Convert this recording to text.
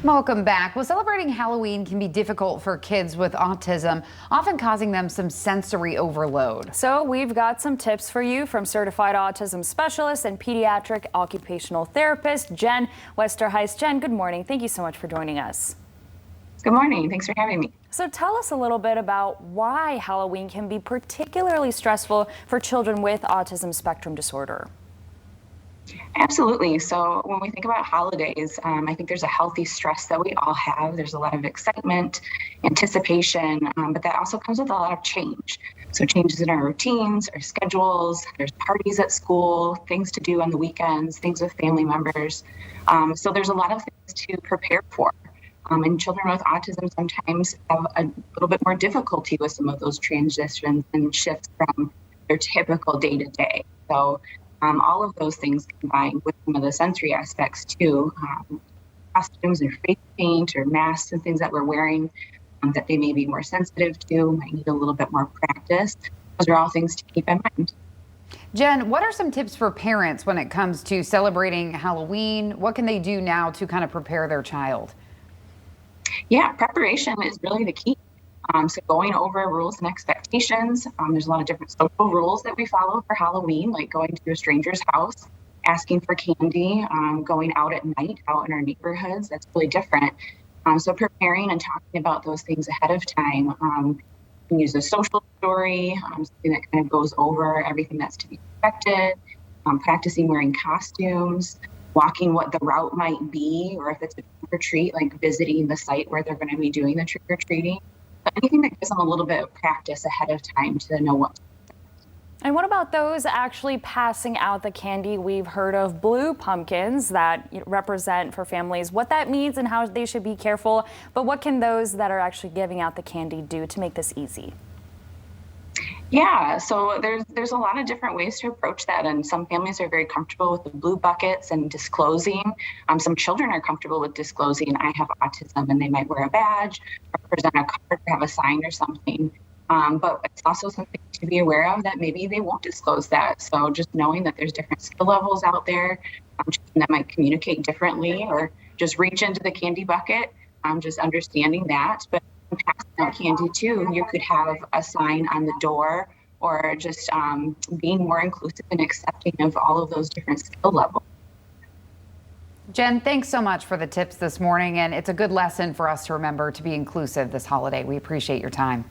Welcome back. Well, celebrating Halloween can be difficult for kids with autism, often causing them some sensory overload. So we've got some tips for you from certified autism specialist and pediatric occupational therapist, Jen Westerheist. Jen, good morning. Thank you so much for joining us. Good morning. Thanks for having me. So tell us a little bit about why Halloween can be particularly stressful for children with autism spectrum disorder. Absolutely. So when we think about holidays, I think there's a healthy stress that we all have. There's a lot of excitement, anticipation, but that also comes with a lot of change. So changes in our routines, our schedules, there's parties at school, things to do on the weekends, things with family members. So there's a lot of things to prepare for. And children with autism sometimes have a little bit more difficulty with some of those transitions and shifts from their typical day to day. So all of those things combined with some of the sensory aspects too, costumes or face paint or masks and things that we're wearing that they may be more sensitive to, might need a little bit more practice. Those are all things to keep in mind. Jen, what are some tips for parents when it comes to celebrating Halloween? What can they do now to kind of prepare their child? Yeah, preparation is really the key. So going over rules and expectations, there's a lot of different social rules that we follow for Halloween, like going to a stranger's house, asking for candy, going out at night, out in our neighborhoods. That's really different. So preparing and talking about those things ahead of time. You can use a social story, something that kind of goes over everything that's to be expected, practicing wearing costumes, walking what the route might be, or if it's a trick or treat, like visiting the site where they're going to be doing the trick or treating. Anything that gives them a little bit of practice ahead of time to know what. And what about those actually passing out the candy? We've heard of blue pumpkins that represent for families what that means and how they should be careful. But what can those that are actually giving out the candy do to make this easy? Yeah, so there's a lot of different ways to approach that, and some families are very comfortable with the blue buckets and disclosing. Some children are comfortable with disclosing I have autism, and they might wear a badge or present a card or have a sign or something. But it's also something to be aware of that maybe they won't disclose that. So just knowing that there's different skill levels out there that might communicate differently or just reach into the candy bucket, just understanding that. But passing out candy too, you could have a sign on the door or just being more inclusive and accepting of all of those different skill levels. Jen, thanks so much for the tips this morning, and it's a good lesson for us to remember to be inclusive this holiday. We appreciate your time.